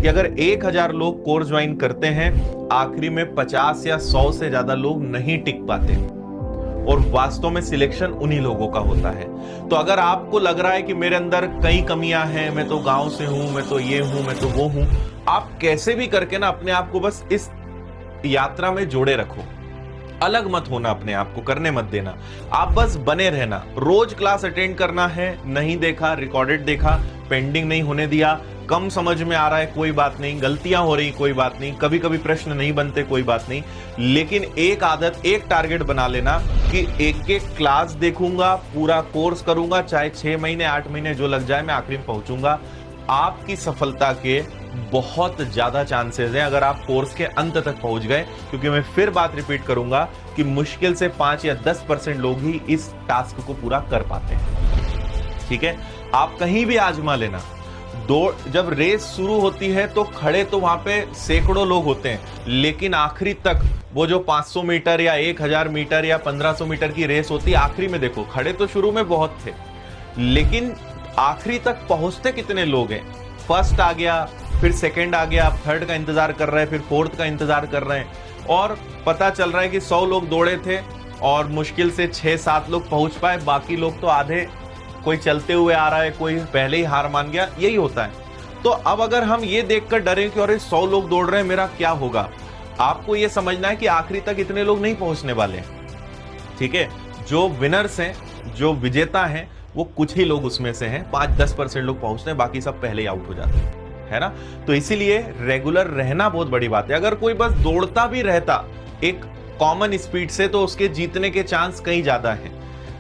कि अगर 1000 लोग कोर्स ज्वाइन करते हैं, आखिरी में 50 या 100 से ज्यादा लोग नहीं टिक पाते और वास्तव में सिलेक्शन उन्हीं लोगों का होता है। तो अगर आपको लग रहा है कि मेरे अंदर कई कमियां हैं, मैं तो गांव से हूं, मैं तो ये हूं, मैं तो वो हूं, आप कैसे भी करके ना अपने आप को बस इस यात्रा में जोड़े रखो। अलग मत होना, अपने आप को करने मत देना, आप बस बने रहना। रोज क्लास अटेंड करना है, नहीं देखा रिकॉर्डेड देखा, पेंडिंग नहीं होने दिया, कम समझ में आ रहा है कोई बात नहीं, गलतियां हो रही कोई बात नहीं, कभी कभी प्रश्न नहीं बनते कोई बात नहीं, लेकिन एक आदत, एक टारगेट बना लेना कि एक एक क्लास देखूंगा, पूरा कोर्स करूंगा, चाहे 6 महीने 8 महीने जो लग जाए, मैं आखिरी में पहुंचूंगा। आपकी सफलता के बहुत ज्यादा चांसेस हैं अगर आप कोर्स के अंत तक पहुंच गए, क्योंकि मैं फिर बात रिपीट करूंगा कि मुश्किल से 5 या 10% लोग ही इस टास्क को पूरा कर पाते हैं। ठीक है, आप कहीं भी आजमा लेना। दौड़ जब रेस शुरू होती है तो खड़े तो वहां पे सैकड़ों लोग होते हैं, लेकिन आखिरी तक वो जो 500 मीटर या 1000 मीटर या 1500 मीटर की रेस होती है, आखिरी में देखो, खड़े तो शुरू में बहुत थे, लेकिन आखिरी तक पहुंचते कितने लोग हैं? फर्स्ट आ गया, फिर सेकंड आ गया, थर्ड का इंतजार कर रहे हैं, फिर फोर्थ का इंतजार कर रहे हैं, और पता चल रहा है कि 100 लोग दौड़े थे और मुश्किल से 6-7 लोग पहुंच पाए, बाकी लोग तो आधे, कोई चलते हुए आ रहा है, कोई पहले ही हार मान गया। यही होता है। तो अब अगर हम ये देखकर डरें कि अरे 100 लोग दौड़ रहे हैं, मेरा क्या होगा, आपको ये समझना है कि आखिरी तक इतने लोग नहीं पहुंचने वाले हैं। ठीक है, जो विनर्स हैं, जो विजेता हैं, वो कुछ ही लोग उसमें से हैं, 5-10% लोग पहुंचते हैं, बाकी सब पहले ही आउट हो जाते हैं, है ना। तो इसीलिए रेगुलर रहना बहुत बड़ी बात है। अगर कोई बस दौड़ता भी रहता एक कॉमन स्पीड से, तो उसके जीतने के चांस कहीं ज्यादा हैं,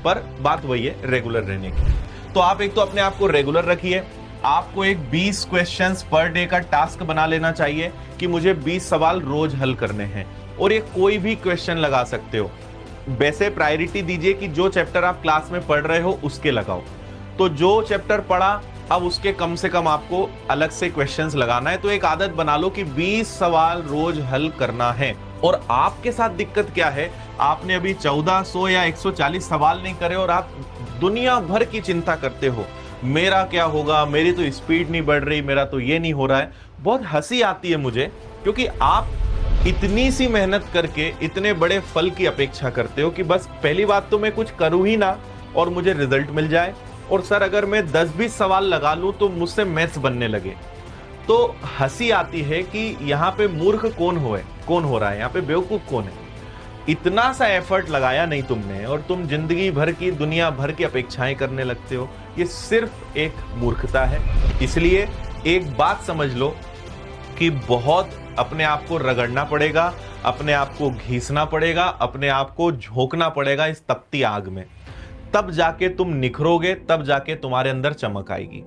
पर बात वही है रेगुलर रहने की। तो आप एक तो अपने आप को रेगुलर रखिए। आपको एक 20 क्वेश्चंस पर डे का टास्क बना लेना चाहिए कि मुझे 20 सवाल रोज हल करने हैं, और ये कोई भी क्वेश्चन लगा सकते हो। वैसे प्रायोरिटी दीजिए कि जो चैप्टर आप क्लास में पढ़ रहे हो उसके लगाओ। तो जो चैप्टर पढ़ा, अब उसके कम से कम आपको अलग से क्वेश्चंस लगाना है। तो एक आदत बना लो कि 20 सवाल रोज हल करना है। और आपके साथ दिक्कत क्या है, आपने अभी 1400 या 140 सवाल नहीं करे और आप दुनिया भर की चिंता करते हो, मेरा क्या होगा, मेरी तो स्पीड नहीं बढ़ रही, मेरा तो ये नहीं हो रहा है। बहुत हंसी आती है मुझे, क्योंकि आप इतनी सी मेहनत करके इतने बड़े फल की अपेक्षा करते हो कि बस पहली बात तो मैं कुछ करूं ही ना और मुझे रिजल्ट मिल जाए, और सर अगर मैं 10-20 सवाल लगा लूं तो मुझसे मैथ्स बनने लगे। तो हंसी आती है कि यहाँ पे मूर्ख कौन हो रहा है, यहाँ पे बेवकूफ कौन है। इतना सा एफर्ट लगाया नहीं तुमने और तुम जिंदगी भर की, दुनिया भर की अपेक्षाएं करने लगते हो। ये सिर्फ एक मूर्खता है। इसलिए एक बात समझ लो कि बहुत अपने आप को रगड़ना पड़ेगा, अपने आप को घिसना पड़ेगा, अपने आप को झोंकना पड़ेगा इस तपती आग में, तब जाके तुम निखरोगे, तब जाके तुम्हारे अंदर चमक आएगी।